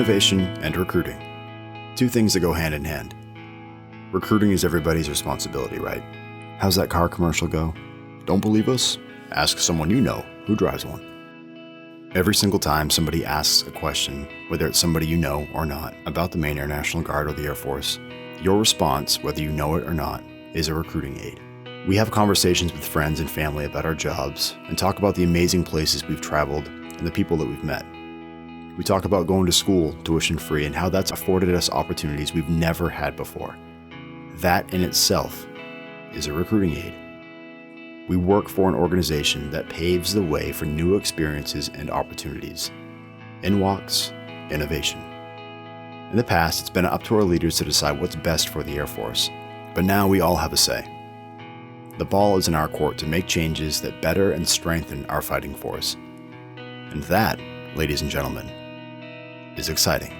Innovation and recruiting. Two things that go hand in hand. Recruiting is everybody's responsibility, right? How's that car commercial go? Don't believe us? Ask someone you know who drives one. Every single time somebody asks a question, whether it's somebody you know or not, about the Maine Air National Guard or the Air Force, your response, whether you know it or not, is a recruiting aid. We have conversations with friends and family about our jobs and talk about the amazing places we've traveled and the people that we've met. We talk about going to school tuition-free and how that's afforded us opportunities we've never had before. That in itself is a recruiting aid. We work for an organization that paves the way for new experiences and opportunities. In walks innovation. In the past, it's been up to our leaders to decide what's best for the Air Force, but now we all have a say. The ball is in our court to make changes that better and strengthen our fighting force. And that, ladies and gentlemen, is exciting.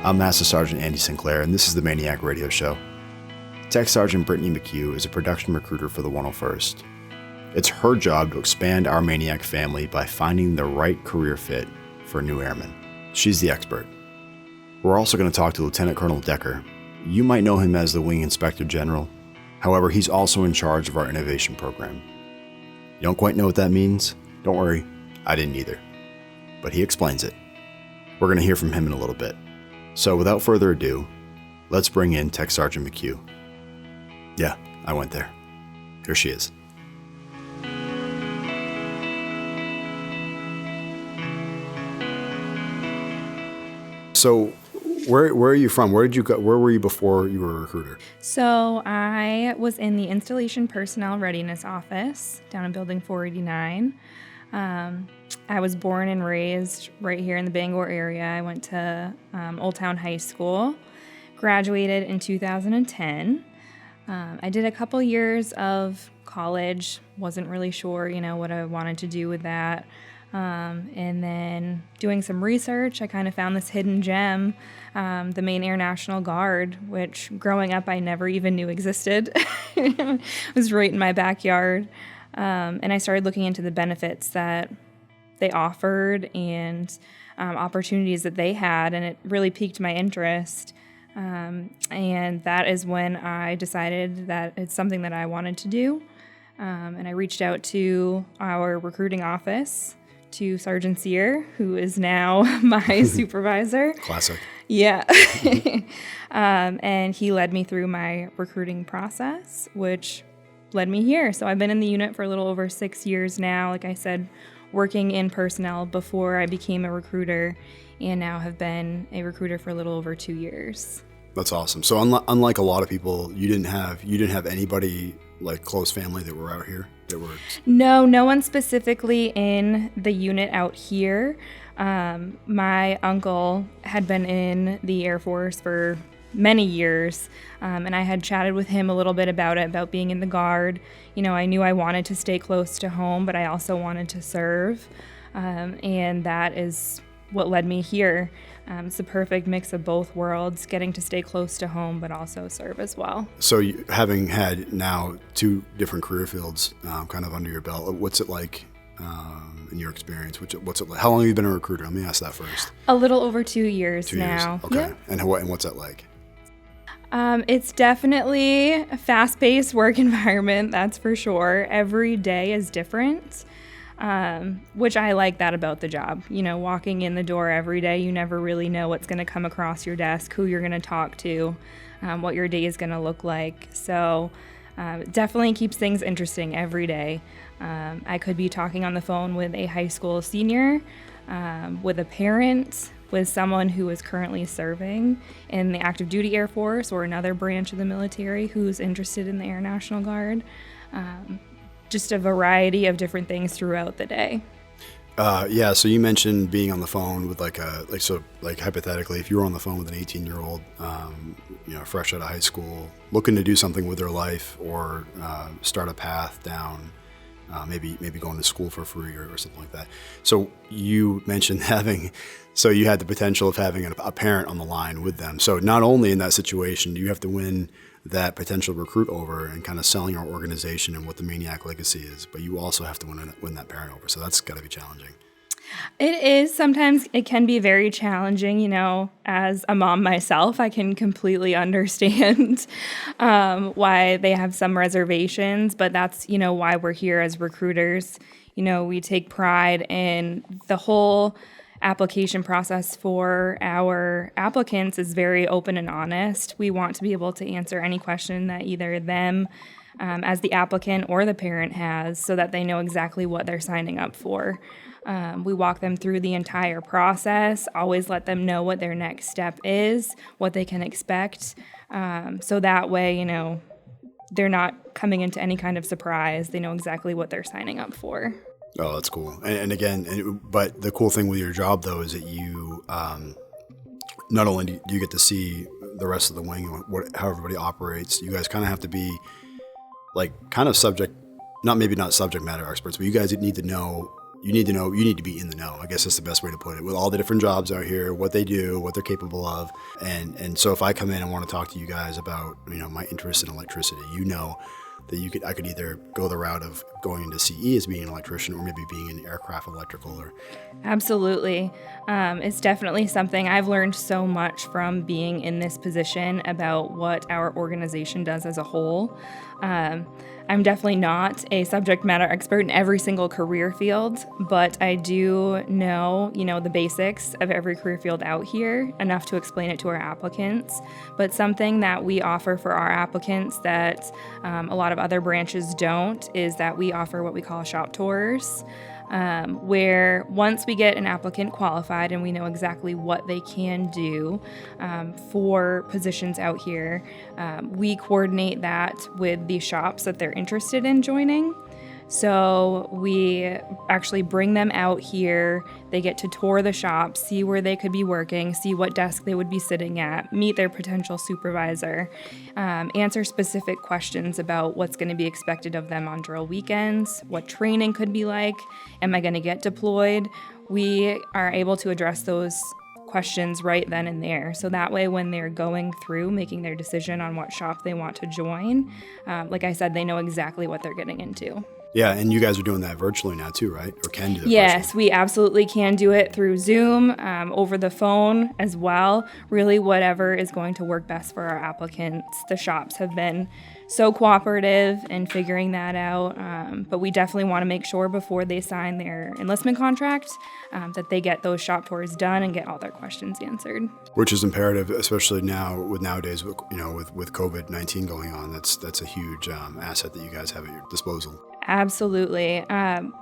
I'm Master Sergeant Andy Sinclair, and this is the MAINEiac Radio Show. Tech Sergeant Brittany McHugh is a production recruiter for the 101st. It's her job to expand our MAINEiac family by finding the right career fit for a new airman. She's the expert. We're also going to talk to Lieutenant Colonel Decker. You might know him as the Wing Inspector General. However, he's also in charge of our innovation program. You don't quite know what that means? Don't worry, I didn't either. But he explains it. We're going to hear from him in a little bit. So without further ado, let's bring in Tech Sergeant McHugh. Yeah, I went there. Here she is. So where are you from? Where did you go? Where were you before you were a recruiter? So I was in the Installation Personnel Readiness Office down in Building 489. I was born and raised right here in the Bangor area. I went to Old Town High School, graduated in 2010. I did a couple years of college, wasn't really sure, what I wanted to do with that. And then doing some research, I kind of found this hidden gem, the Maine Air National Guard, which growing up I never even knew existed. It was right in my backyard. And I started looking into the benefits that they offered and opportunities that they had, and it really piqued my interest. And that is when I decided that it's something that I wanted to do. And I reached out to our recruiting office, to Sergeant Sear, who is now my supervisor. Classic. Yeah. And he led me through my recruiting process, which led me here. So I've been in the unit for a little over 6 years now, like I said, working in personnel before I became a recruiter, and now have been a recruiter for a little over 2 years. That's awesome. So unlike a lot of people, you didn't have anybody like close family that were out here that were. No one specifically in the unit out here. My uncle had been in the Air Force for many years, and I had chatted with him a little bit about being in the Guard. I knew I wanted to stay close to home, but I also wanted to serve, and that is what led me here. It's the perfect mix of both worlds, getting to stay close to home, but also serve as well. So having had now two different career fields kind of under your belt, what's it like in your experience? What's it like? How long have you been a recruiter? Let me ask that first. A little over 2 years now. Okay. Yeah. And what's that like? It's definitely a fast-paced work environment, that's for sure. Every day is different, which I like that about the job. Walking in the door every day, you never really know what's going to come across your desk, who you're going to talk to, what your day is going to look like. So it definitely keeps things interesting every day. I could be talking on the phone with a high school senior, with a parent, with someone who is currently serving in the active duty Air Force or another branch of the military who's interested in the Air National Guard. Just a variety of different things throughout the day. Yeah, so you mentioned being on the phone with hypothetically, if you were on the phone with an 18-year-old, fresh out of high school, looking to do something with their life or start a path down, maybe going to school for free or something like that. So you mentioned you had the potential of having a parent on the line with them. So not only in that situation do you have to win that potential recruit over and kind of selling our organization and what the MAINEiac legacy is, but you also have to win that parent over. So that's got to be challenging. It is. Sometimes it can be very challenging, as a mom myself, I can completely understand why they have some reservations, but that's, why we're here as recruiters. We take pride in the whole application process for our applicants is very open and honest. We want to be able to answer any question that either them as the applicant or the parent has so that they know exactly what they're signing up for. We walk them through the entire process, always let them know what their next step is, what they can expect. So that way, they're not coming into any kind of surprise. They know exactly what they're signing up for. Oh, that's cool. And again, but the cool thing with your job, though, is that you not only do you get to see the rest of the wing, how everybody operates, you guys kind of have to be like kind of not subject matter experts, but you guys need to know. You need to be in the know. I guess that's the best way to put it. With all the different jobs out here, what they do, what they're capable of. And so if I come in and want to talk to you guys about, my interest in electricity, that I could either go the route of going into CE as being an electrician or maybe being an aircraft electrical or. Absolutely. It's definitely something I've learned so much from being in this position about what our organization does as a whole. I'm definitely not a subject matter expert in every single career field, but I do know, the basics of every career field out here, enough to explain it to our applicants. But something that we offer for our applicants that a lot of other branches don't is that we offer what we call shop tours. Where once we get an applicant qualified and we know exactly what they can do for positions out here, we coordinate that with the shops that they're interested in joining. So we actually bring them out here. They get to tour the shop, see where they could be working, see what desk they would be sitting at, meet their potential supervisor, answer specific questions about what's going to be expected of them on drill weekends, what training could be like, am I going to get deployed? We are able to address those questions right then and there. So that way when they're going through making their decision on what shop they want to join, like I said, they know exactly what they're getting into. Yeah, and you guys are doing that virtually now too, right? Or can do that Yes, virtually. we absolutely can do it through Zoom, over the phone as well. Really whatever is going to work best for our applicants. The shops have been so cooperative in figuring that out, but we definitely want to make sure before they sign their enlistment contract that they get those shop tours done and get all their questions answered. Which is imperative, especially nowadays with COVID-19 going on. That's a huge asset that you guys have at your disposal. Absolutely.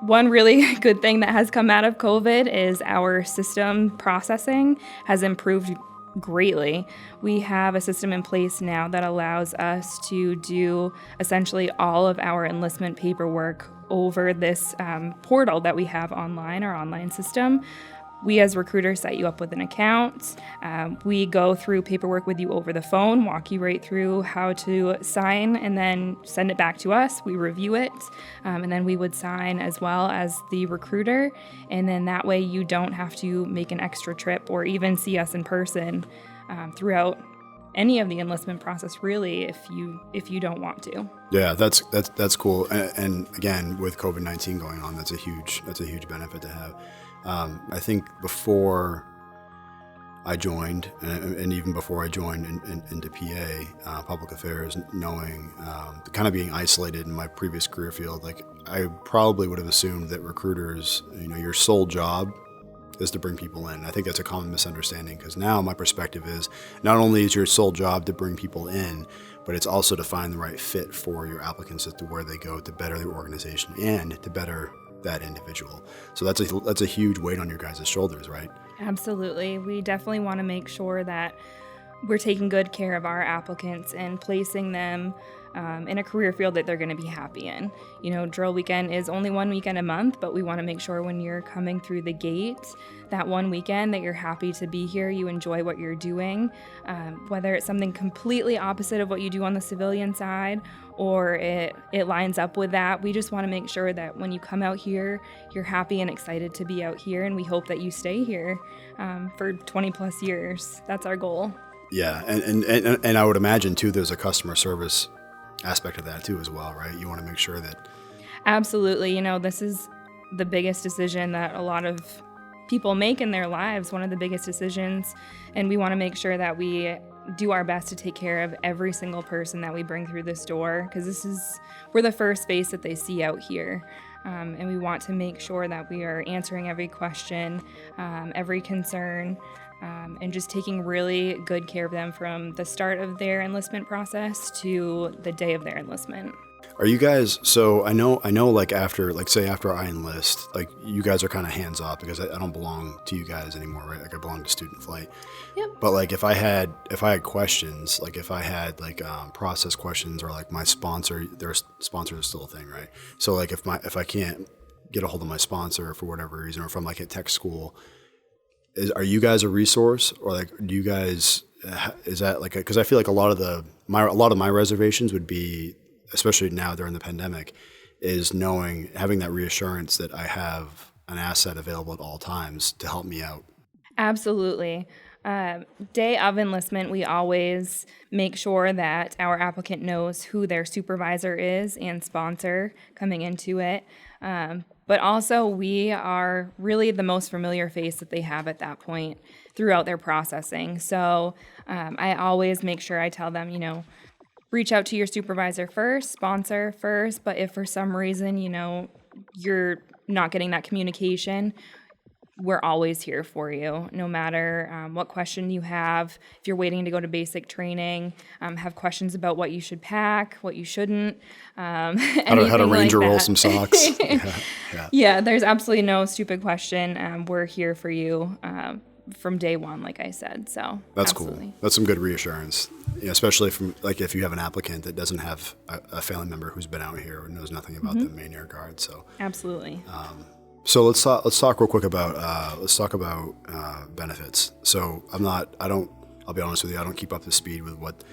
One really good thing that has come out of COVID is our system processing has improved greatly. We have a system in place now that allows us to do essentially all of our enlistment paperwork over this portal that we have online, our online system. We as recruiters set you up with an account. We go through paperwork with you over the phone, walk you right through how to sign, and then send it back to us. We review it, and then we would sign as well as the recruiter. And then that way you don't have to make an extra trip or even see us in person throughout any of the enlistment process, really, if you don't want to. Yeah, that's cool. And again, with COVID-19 going on, that's a huge benefit to have. I think before I joined, and even before I joined into PA, public affairs, knowing, kind of being isolated in my previous career field, like I probably would have assumed that recruiters, your sole job is to bring people in. I think that's a common misunderstanding because now my perspective is not only is your sole job to bring people in, but it's also to find the right fit for your applicants as to where they go to better their organization and to better that individual. So that's a huge weight on your guys' shoulders, right? Absolutely. We definitely want to make sure that we're taking good care of our applicants and placing them in a career field that they're going to be happy in. Drill weekend is only one weekend a month, but we want to make sure when you're coming through the gate that one weekend that you're happy to be here, you enjoy what you're doing, whether it's something completely opposite of what you do on the civilian side or it lines up with that. We just want to make sure that when you come out here, you're happy and excited to be out here, and we hope that you stay here for 20 plus years. That's our goal. Yeah, and I would imagine too, there's a customer service aspect of that too as well, right? You want to make sure that. Absolutely. This is the biggest decision that a lot of people make in their lives, one of the biggest decisions, and we want to make sure that we do our best to take care of every single person that we bring through this door, because we're the first face that they see out here. And we want to make sure that we are answering every question, every concern, and just taking really good care of them from the start of their enlistment process to the day of their enlistment. Are you guys, so I know like after I enlist, like you guys are kind of hands off because I don't belong to you guys anymore, right? Like I belong to Student Flight. Yep. But like if I had questions, like if I had like process questions, or like my sponsor, their sponsor is still a thing, right? So like if I can't get a hold of my sponsor for whatever reason, or if I'm like at tech school, are you guys a resource, or like do you guys, is that like, because I feel like a lot of my reservations would be, especially now during the pandemic, is having that reassurance that I have an asset available at all times to help me out. Absolutely. Day of enlistment, we always make sure that our applicant knows who their supervisor is and sponsor coming into it. But also, we are really the most familiar face that they have at that point throughout their processing. So I always make sure I tell them, reach out to your supervisor first, sponsor first, but if for some reason, you're not getting that communication, we're always here for you, no matter what question you have. If you're waiting to go to basic training, have questions about what you should pack, what you shouldn't. How to ranger roll some socks. Yeah, there's absolutely no stupid question. We're here for you from day one, like I said. So that's absolutely. Cool. That's some good reassurance, especially from like if you have an applicant that doesn't have a family member who's been out here or knows nothing about the MAINEiac Guard. So absolutely. So let's talk real quick about benefits. So I'll be honest with you, I don't keep up to speed with what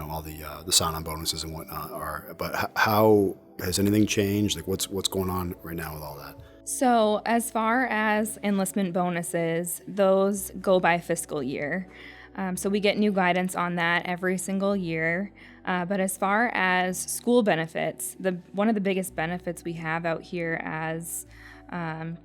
all the sign-on bonuses and whatnot are. But how has anything changed? Like what's going on right now with all that? So as far as enlistment bonuses, those go by fiscal year. So we get new guidance on that every single year. But as far as school benefits, one of the biggest benefits we have out here as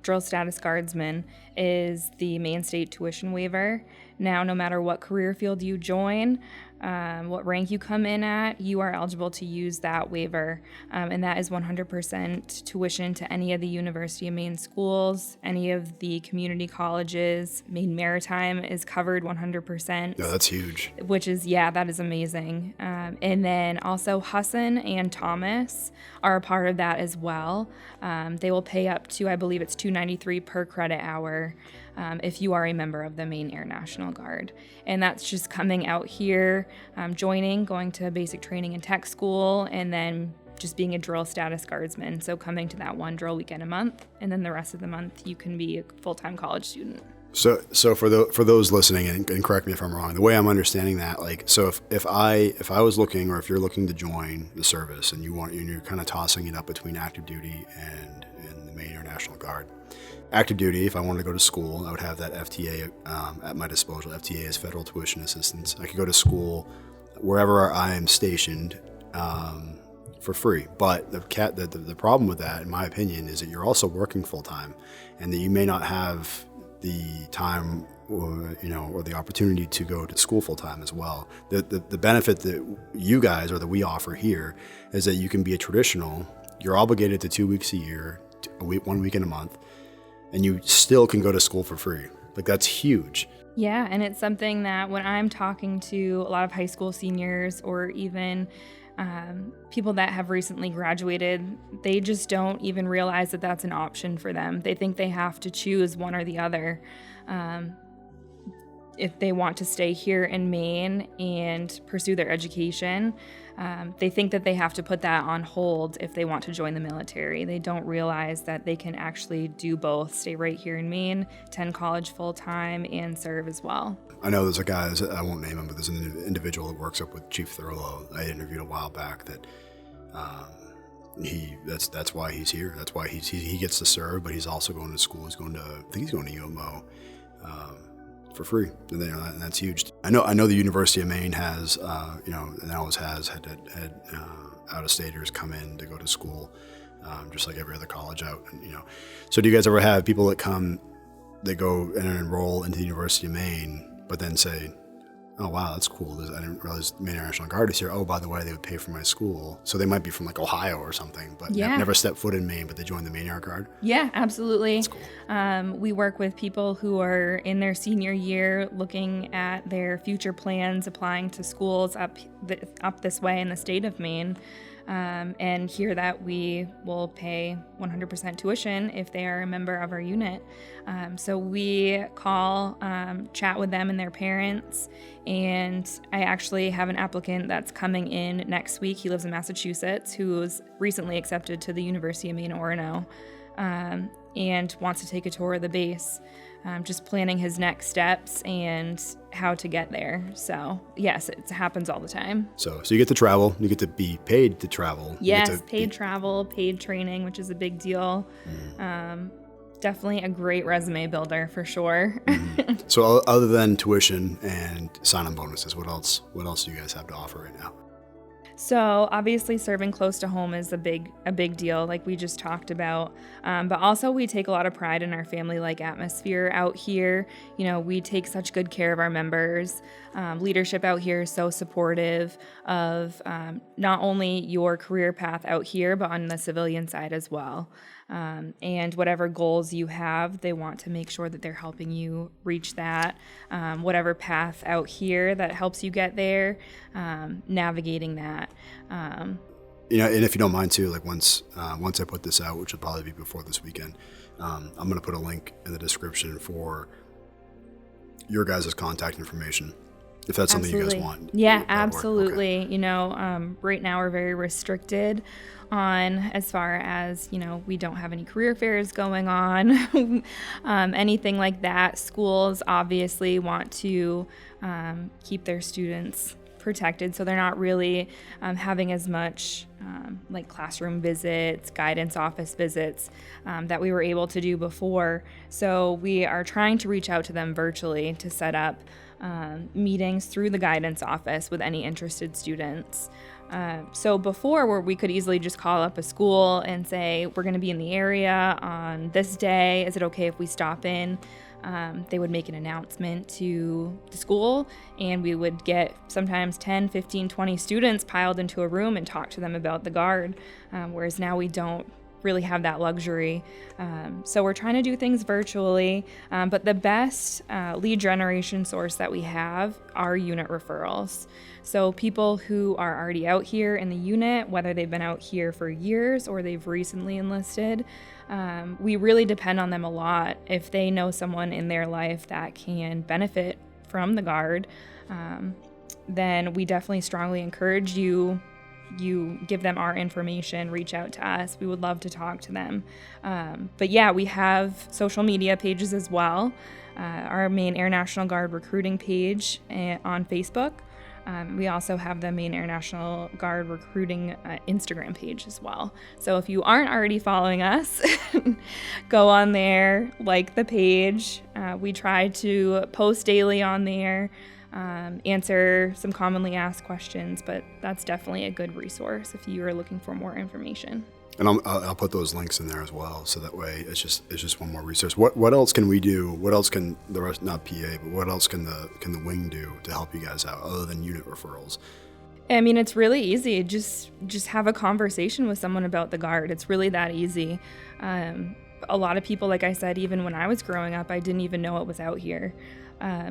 drill status guardsmen is the Maine state tuition waiver. Now, no matter what career field you join, what rank you come in at, you are eligible to use that waiver. And that is 100% tuition to any of the University of Maine schools, any of the community colleges. Maine Maritime is covered 100%. Yeah, that's huge. That is amazing. And then also Husson and Thomas are a part of that as well. They will pay up to, I believe it's $293 per credit hour. If you are a member of the Maine Air National Guard. And that's just coming out here, joining, going to basic training and tech school, and then just being a drill status guardsman. So coming to that one drill weekend a month, and then the rest of the month you can be a full-time college student. So for those listening, and correct me if I'm wrong, the way I'm understanding that, like, so if I was looking, or if you're looking to join the service and you're kind of tossing it up between active duty and the Maine Air National Guard. Active duty, if I wanted to go to school, I would have that FTA at my disposal. FTA is Federal Tuition Assistance. I could go to school wherever I am stationed for free. But the problem with that, in my opinion, is that you're also working full time, and that you may not have the time or the opportunity to go to school full time as well. The benefit that you guys, or that we offer here, is that you can be a traditional. You're obligated to 2 weeks a year, 1 week in a month, and you still can go to school for free. Like, that's huge. Yeah, and it's something that when I'm talking to a lot of high school seniors, or even people that have recently graduated, they just don't even realize that that's an option for them. They think they have to choose one or the other. If they want to stay here in Maine and pursue their education, they think that they have to put that on hold if they want to join the military. They don't realize that they can actually do both, stay right here in Maine, attend college full-time, and serve as well. I know there's a guy, I won't name him, but there's an individual that works up with Chief Thurlow. I interviewed a while back that that's why he's here. That's why he gets to serve, but he's also going to school. I think he's going to UMO. for free. And that's huge. I know the University of Maine has, and always has had out-of-staters come in to go to school, just like every other college out. And, so do you guys ever have people that come, they go and enroll into the University of Maine, but then say, oh, wow, that's cool. I didn't realize Maine Air National Guard is here. Oh, by the way, they would pay for my school. So they might be from like Ohio or something, but never stepped foot in Maine, but they joined the Maine Air Guard. Yeah, absolutely. That's cool. We work with people who are in their senior year looking at their future plans, applying to schools up this way in the state of Maine. And hear that we will pay 100% tuition if they are a member of our unit. So we call, chat with them and their parents, and I actually have an applicant that's coming in next week. He lives in Massachusetts, who was recently accepted to the University of Maine-Orono, and wants to take a tour of the base. Just planning his next steps and how to get there. So yes, it happens all the time. So you get to travel, you get to be paid to travel. Yes, paid travel, paid training, which is a big deal. Definitely a great resume builder for sure. So other than tuition and sign-on bonuses, what else do you guys have to offer right now? So obviously serving close to home is a big deal, like we just talked about. But also we take a lot of pride in our family-like atmosphere out here. We take such good care of our members. Leadership out here is so supportive of not only your career path out here, but on the civilian side as well. And whatever goals you have, they want to make sure that they're helping you reach that. Whatever path out here that helps you get there, navigating that. And if you don't mind too, like once I put this out, which will probably be before this weekend, I'm going to put a link in the description for your guys' contact information, if that's something you guys want. Yeah, absolutely. Okay. Right now we're very restricted on as far as, we don't have any career fairs going on, anything like that. Schools obviously want to keep their students protected, so they're not really having as much like classroom visits, guidance office visits that we were able to do before. So we are trying to reach out to them virtually to set up meetings through the guidance office with any interested students. So before, where we could easily just call up a school and say, we're going to be in the area on this day, is it okay if we stop in? They would make an announcement to the school, and we would get sometimes 10, 15, 20 students piled into a room and talk to them about the Guard, whereas now we don't really have that luxury. So we're trying to do things virtually, but the best lead generation source that we have are unit referrals. So people who are already out here in the unit, whether they've been out here for years or they've recently enlisted, we really depend on them a lot. If they know someone in their life that can benefit from the Guard, then we definitely strongly encourage you give them our information, reach out to us. We would love to talk to them. But yeah, we have social media pages as well. Our Maine Air National Guard recruiting page on Facebook. We also have the Maine Air National Guard recruiting Instagram page as well. So if you aren't already following us, go on there, like the page. We try to post daily on there. Answer some commonly asked questions, but that's definitely a good resource if you are looking for more information. And I'll put those links in there as well, so that way it's just one more resource. What else can we do? What else can the rest, not PA, but what else can the wing do to help you guys out other than unit referrals? I mean, it's really easy. Just have a conversation with someone about the Guard. It's really that easy. A lot of people, like I said, even when I was growing up, I didn't even know it was out here.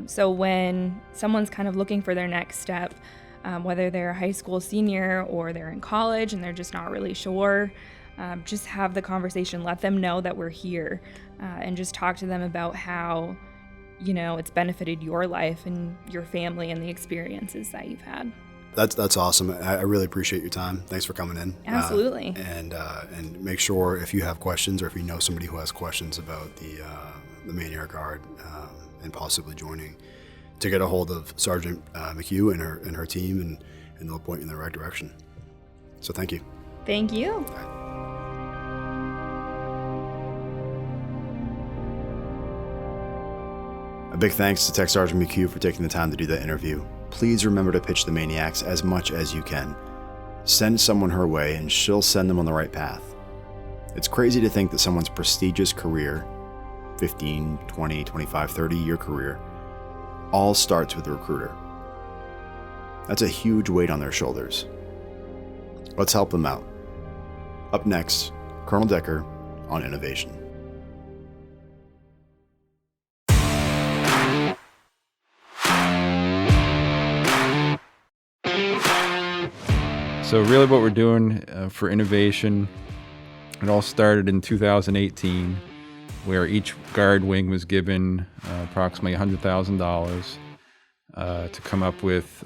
So when someone's kind of looking for their next step, whether they're a high school senior or they're in college and they're just not really sure, just have the conversation, let them know that we're here, and just talk to them about how, it's benefited your life and your family and the experiences that you've had. That's awesome. I really appreciate your time. Thanks for coming in. Absolutely. And make sure if you have questions or if you know somebody who has questions about the Maine Air Guard and possibly joining, to get a hold of Sergeant McHugh and her team, and they'll point you in the right direction. So thank you. Thank you. A big thanks to Tech Sergeant McHugh for taking the time to do that interview. Please remember to pitch the MAINEiacs as much as you can. Send someone her way and she'll send them on the right path. It's crazy to think that someone's prestigious career, 15, 20, 25, 30-year career, all starts with a recruiter. That's a huge weight on their shoulders. Let's help them out. Up next, Colonel Decker on innovation. So really what we're doing for innovation, it all started in 2018, where each guard wing was given approximately $100,000 to come up with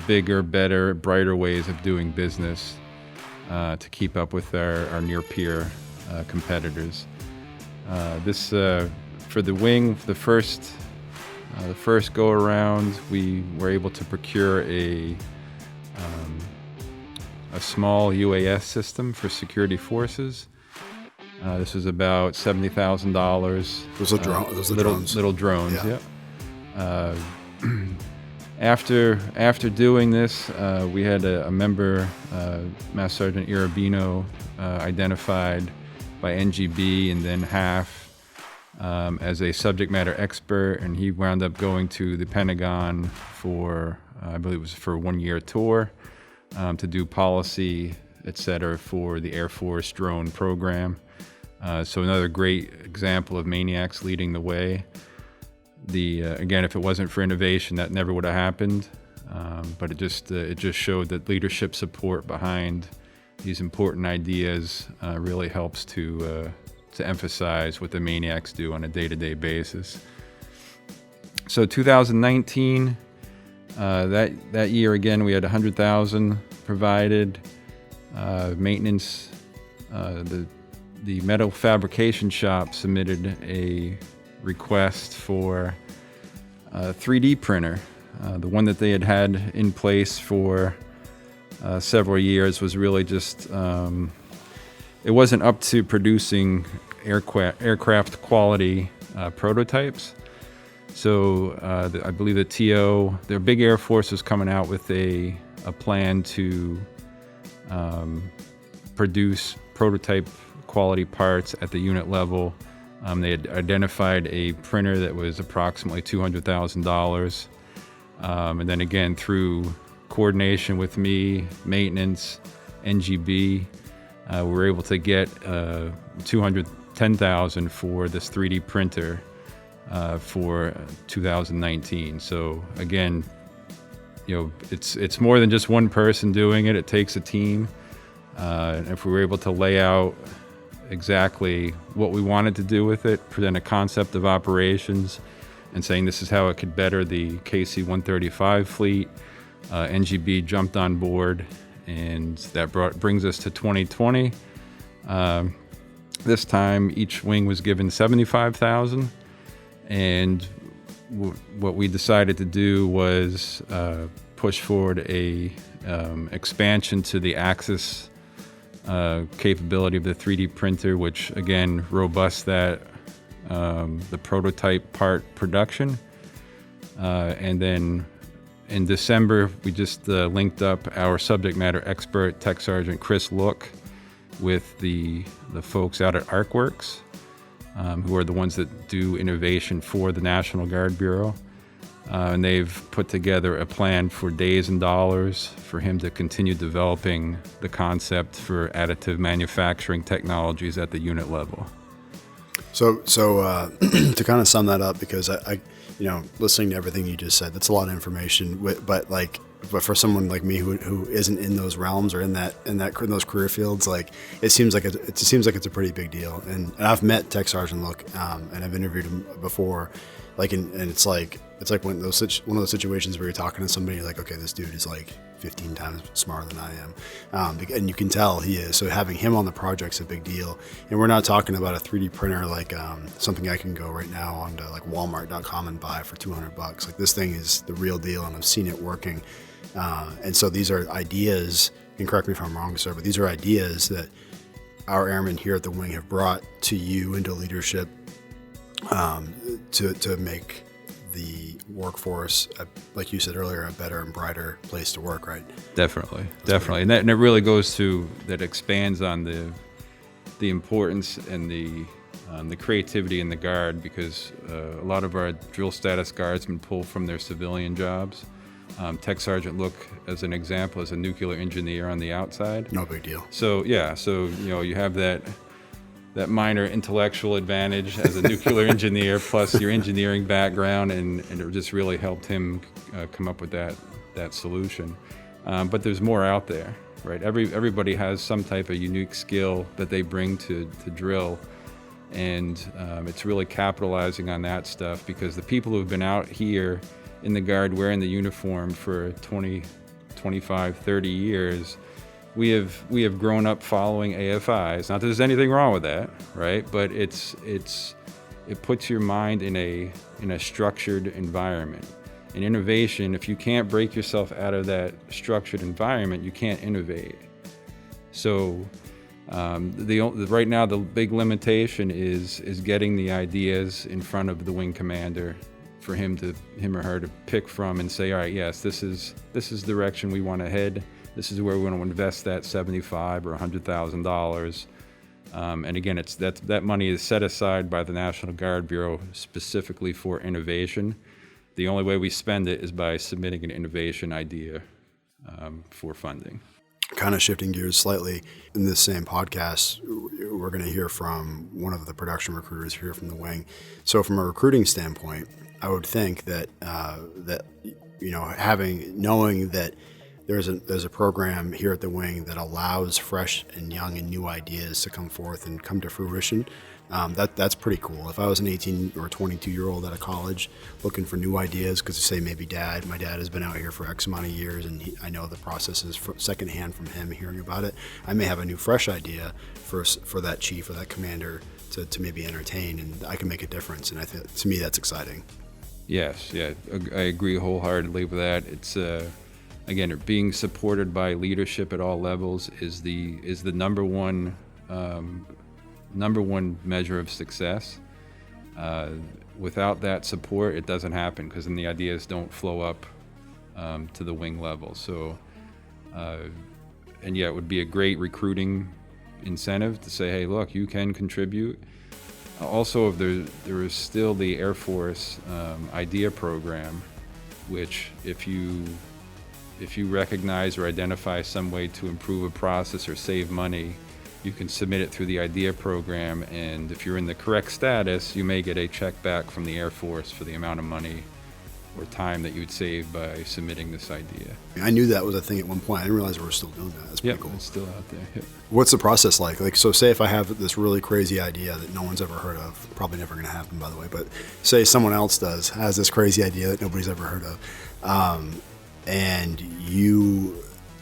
bigger, better, brighter ways of doing business to keep up with our near-peer competitors. This for the wing, the first go-around, we were able to procure a small UAS system for security forces. This was about $70,000. Those are drones. Little drones, yeah. After doing this, we had a member, Master Sergeant Irabino, identified by NGB and then HAF as a subject matter expert, and he wound up going to the Pentagon for, I believe it was for a 1-year tour, to do policy, etc., for the Air Force drone program. So another great example of MAINEiacs leading the way. Again, if it wasn't for innovation, that never would have happened. But it just showed that leadership support behind these important ideas really helps to emphasize what the MAINEiacs do on a day-to-day basis. So 2019, that year again, we had $100,000 provided. Maintenance, the metal fabrication shop submitted a request for a 3D printer. The one that they had in place for several years was really just, it wasn't up to producing aircraft quality prototypes. So I believe the TO, their big Air Force was coming out with a plan to produce prototype quality parts at the unit level. They had identified a printer that was approximately $200,000. And then again, through coordination with me, maintenance, NGB, we were able to get $210,000 for this 3D printer for 2019. So again, it's more than just one person doing it. It takes a team. And if we were able to lay out exactly what we wanted to do with it, present a concept of operations, and saying this is how it could better the KC-135 fleet, NGB jumped on board, and that brings us to 2020. This time, each wing was given $75,000, and what we decided to do was push forward a expansion to the Axis capability of the 3D printer, which again robust that the prototype part production. And then in December, we just linked up our subject matter expert, Tech Sergeant Chris Look, with the folks out at ArcWorks, who are the ones that do innovation for the National Guard Bureau. And they've put together a plan for days and dollars for him to continue developing the concept for additive manufacturing technologies at the unit level. So to kind of sum that up, because I listening to everything you just said, that's a lot of information. But for someone like me who isn't in those realms or in those career fields, like it seems like it's a pretty big deal. And I've met Tech Sergeant Look, and I've interviewed him before. And it's like one of those situations where you're talking to somebody, you're like, okay, this dude is like 15 times smarter than I am, and you can tell he is. So having him on the project's a big deal. And we're not talking about a 3D printer like something I can go right now onto like Walmart.com and buy for $200. Like this thing is the real deal, and I've seen it working. And so these are ideas, and correct me if I'm wrong, sir, but these are ideas that our airmen here at the wing have brought to you into leadership to make the workforce, like you said earlier, a better and brighter place to work, right? Definitely. And it really goes to, that expands on the importance and the creativity in the Guard, because a lot of our drill status guardsmen pull from their civilian jobs. Tech Sergeant Look, as an example, is a nuclear engineer on the outside. No big deal. So you have that minor intellectual advantage as a nuclear engineer, plus your engineering background, and it just really helped him come up with that solution. But there's more out there, right? Everybody has some type of unique skill that they bring to drill, and it's really capitalizing on that stuff, because the people who've been out here in the Guard wearing the uniform for 20, 25, 30 years, we have grown up following AFIs. Not that there's anything wrong with that, right? But it puts your mind in a structured environment. In innovation, if you can't break yourself out of that structured environment, you can't innovate. So right now the big limitation is getting the ideas in front of the wing commander, for him or her to pick from and say, all right, yes, this is the direction we want to head. This is where we want to invest that $75,000 or $100,000. And again, that money is set aside by the National Guard Bureau specifically for innovation. The only way we spend it is by submitting an innovation idea for funding. Kind of shifting gears slightly, in this same podcast, we're going to hear from one of the production recruiters here from the wing. So from a recruiting standpoint, I would think that knowing that there's a program here at the wing that allows fresh and young and new ideas to come forth and come to fruition, that's pretty cool. If I was an 18 or 22-year-old at a college looking for new ideas, because say maybe my dad has been out here for X amount of years, and I know the process is secondhand from him hearing about it, I may have a new fresh idea for that chief or that commander to maybe entertain, and I can make a difference. And to me, that's exciting. Yes, yeah, I agree wholeheartedly with that. It's again, being supported by leadership at all levels is the number one measure of success. Without that support, it doesn't happen, because then the ideas don't flow up to the wing level. So, it would be a great recruiting incentive to say, hey, look, you can contribute. Also, there is still the Air Force IDEA program, which if you recognize or identify some way to improve a process or save money, you can submit it through the IDEA program, and if you're in the correct status, you may get a check back from the Air Force for the amount of money or time that you would save by submitting this idea. I knew that was a thing at one point. I didn't realize we were still doing that. That's pretty cool. It's still out there. Yep. What's the process like? So say if I have this really crazy idea that no one's ever heard of, probably never going to happen, by the way, but say someone else has this crazy idea that nobody's ever heard of, and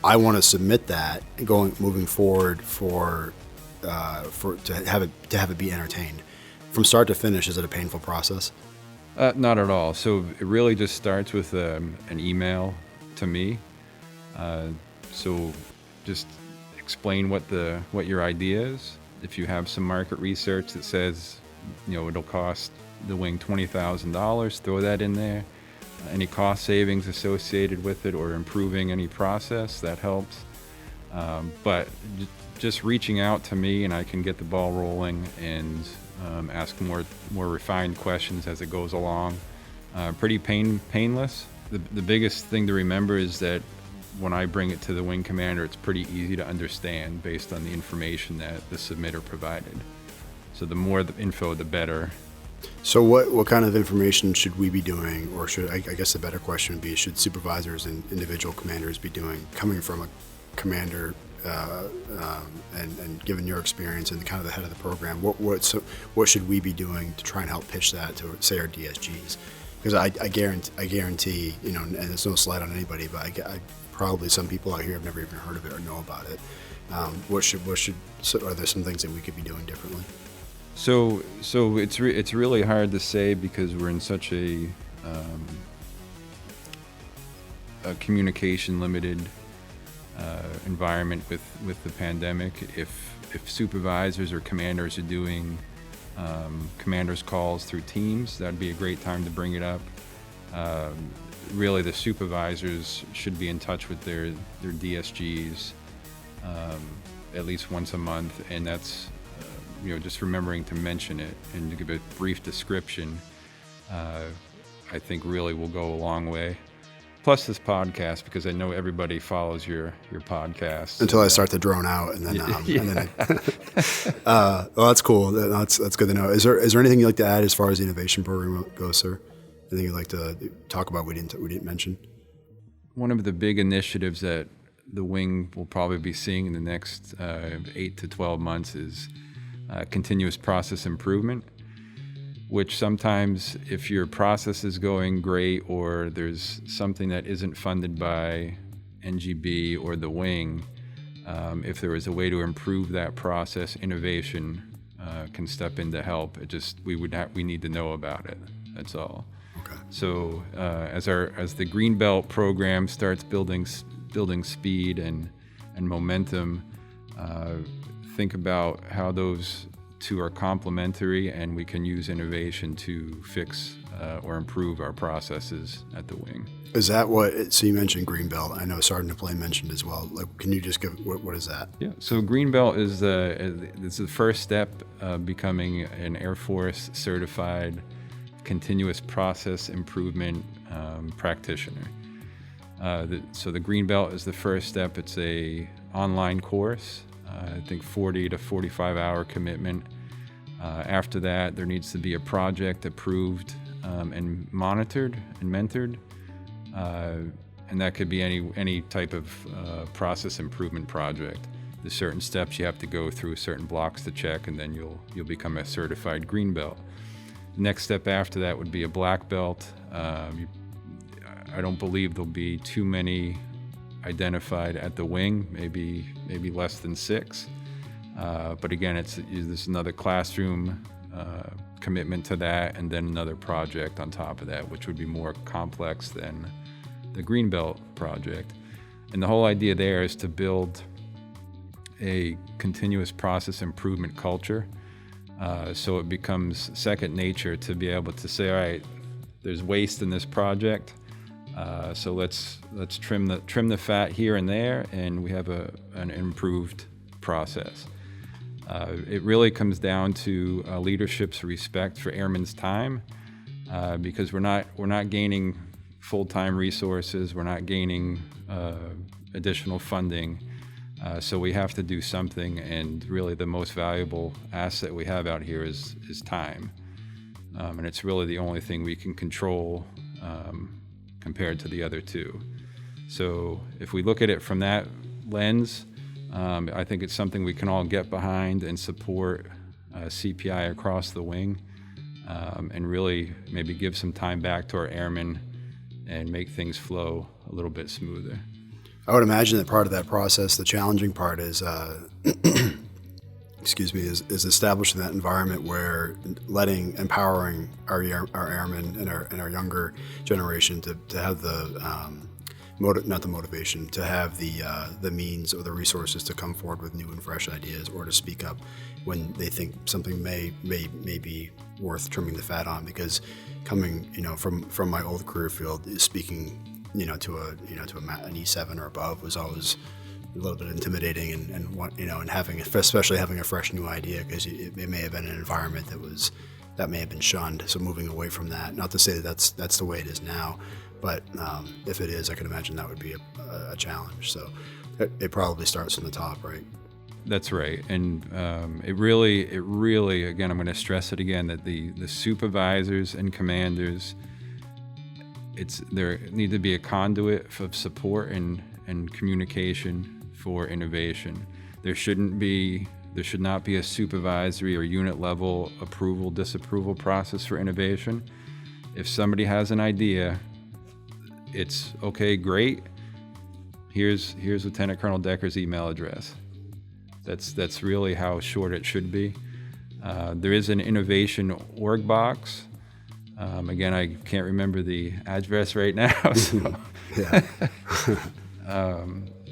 I want to submit that moving forward to have it be entertained. From start to finish, is it a painful process? Not at all. So it really just starts with an email to me. So just explain what your idea is. If you have some market research that says, it'll cost the wing $20,000, throw that in there. Any cost savings associated with it or improving any process, that helps. But just reaching out to me, and I can get the ball rolling and ask more refined questions as it goes along. Pretty painless. The biggest thing to remember is that when I bring it to the wing commander, it's pretty easy to understand based on the information that the submitter provided. So the more the info, the better. So what kind of information should we be doing, or I guess the better question would be, should supervisors and individual commanders be doing, coming from a commander and given your experience and kind of the head of the program, what should we be doing to try and help pitch that to, say, our DSGs? Because I guarantee, and there's no slight on anybody, but I probably some people out here have never even heard of it or know about it. Are there some things that we could be doing differently? So it's really hard to say, because we're in such a communication limited environment with the pandemic. If supervisors or commanders are doing commanders calls through Teams, that'd be a great time to bring it up. Really the supervisors should be in touch with their DSGs at least once a month, and that's just remembering to mention it and to give a brief description, I think really will go a long way. Plus this podcast, because I know everybody follows your podcast. Until I start to drone out, and then, well, that's cool. That's good to know. Is there anything you'd like to add as far as the innovation program goes, sir? Anything you'd like to talk about we didn't mention? One of the big initiatives that the wing will probably be seeing in the next 8 to 12 months is continuous process improvement, which sometimes if your process is going great or there's something that isn't funded by NGB or the wing, if there is a way to improve that process, innovation can step in to help. We need to know about it. That's all. Okay. So as the Greenbelt program starts building speed and momentum, think about how those two are complementary, and we can use innovation to fix or improve our processes at the wing. Is that so you mentioned Greenbelt. I know Sergeant DePlane mentioned as well. Can you just give, what is that? Yeah, so Greenbelt is the first step becoming an Air Force certified continuous process improvement practitioner. So the Greenbelt is the first step. It's a online course, I think 40 to 45 hour commitment. After that, there needs to be a project approved and monitored and mentored. And that could be any type of process improvement project. There's certain steps you have to go through, certain blocks to check, and then you'll become a certified green belt. Next step after that would be a black belt. I don't believe there'll be too many identified at the wing, maybe less than 6. But again, there's another classroom commitment to that, and then another project on top of that, which would be more complex than the Greenbelt project. And the whole idea there is to build a continuous process improvement culture, so it becomes second nature to be able to say, all right, there's waste in this project, so let's trim the fat here and there, and we have an improved process. It really comes down to leadership's respect for airmen's time, because we're not gaining full-time resources, we're not gaining additional funding, so we have to do something. And really, the most valuable asset we have out here is time, and it's really the only thing we can control compared to the other two. So if we look at it from that lens, I think it's something we can all get behind and support CPI across the wing, and really maybe give some time back to our airmen and make things flow a little bit smoother. I would imagine that part of that process, the challenging part is, is establishing that environment where empowering our airmen and our younger generation to have the not the motivation, to have the means or the resources to come forward with new and fresh ideas, or to speak up when they think something may be worth trimming the fat on. Because coming from my old career field, speaking to an E7 or above was always a little bit intimidating, and having, especially having a fresh new idea, because it may have been an environment that may have been shunned. So moving away from that, not to say that that's the way it is now, but if it is, I can imagine that would be a challenge. So it probably starts from the top, right? That's right. And it really, again, I'm going to stress it again, that the supervisors and commanders, there need to be a conduit of support and communication for innovation. There should not be a supervisory or unit level approval, disapproval process for innovation. If somebody has an idea, it's okay, great. Here's Lieutenant Colonel Decker's email address. That's really how short it should be. There is an innovation org box. Again, I can't remember the address right now. So. Yeah.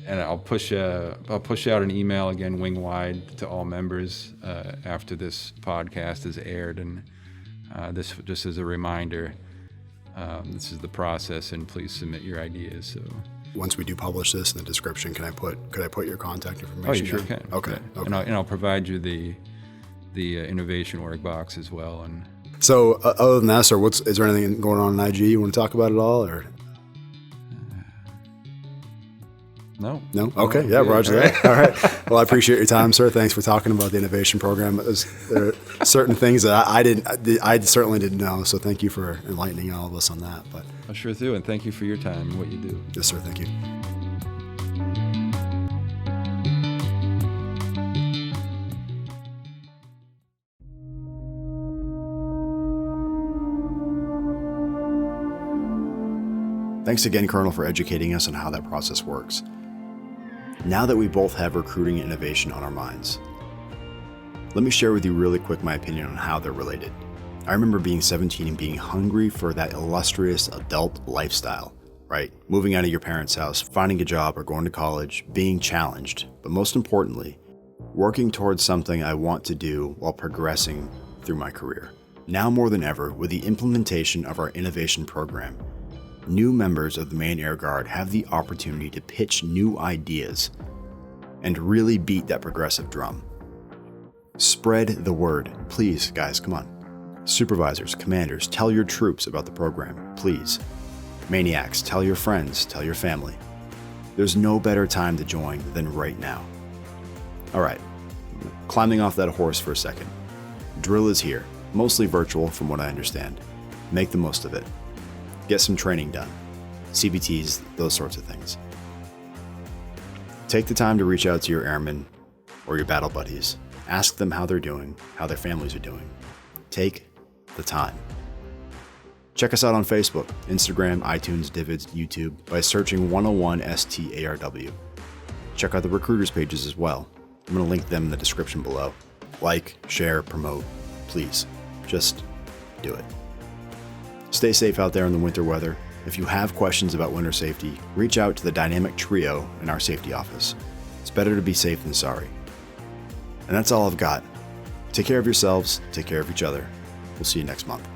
And I'll push out an email again, wing-wide, to all members after this podcast is aired, and this just as a reminder. this is the process, and please submit your ideas. So Once we do publish this in the description, could I put your contact information? Oh, you sure down? can. Okay. Yeah. And I'll provide you the innovation work box as well. And So other than that, sir, is there anything going on in IG you want to talk about at all, or? No. Okay. Yeah. Roger that. All right. Well, I appreciate your time, sir. Thanks for talking about the innovation program. There are certain things that I certainly didn't know. So thank you for enlightening all of us on that. But I sure do. And thank you for your time and what you do. yes, sir. Thank you. Thanks again, Colonel, for educating us on how that process works. Now that we both have recruiting and innovation on our minds, let me share with you really quick my opinion on how they're related. I remember being 17 and being hungry for that illustrious adult lifestyle, right? Moving out of your parents' house, finding a job or going to college, being challenged, but most importantly, working towards something I want to do while progressing through my career. Now more than ever, with the implementation of our innovation program, new members of the Maine Air Guard have the opportunity to pitch new ideas and really beat that progressive drum. Spread the word. Please, guys, come on. Supervisors, commanders, tell your troops about the program, please. MAINEiacs, tell your friends, tell your family. There's no better time to join than right now. All right, climbing off that horse for a second. Drill is here, mostly virtual from what I understand. Make the most of it. Get some training done. CBTs, those sorts of things. Take the time to reach out to your airmen or your battle buddies. Ask them how they're doing, how their families are doing. Take the time. Check us out on Facebook, Instagram, iTunes, Divids, YouTube by searching 101 STARW. Check out the recruiters pages as well. I'm going to link them in the description below. Like, share, promote. Please, just do it. Stay safe out there in the winter weather. If you have questions about winter safety, reach out to the dynamic trio in our safety office. It's better to be safe than sorry. And that's all I've got. Take care of yourselves, take care of each other. We'll see you next month.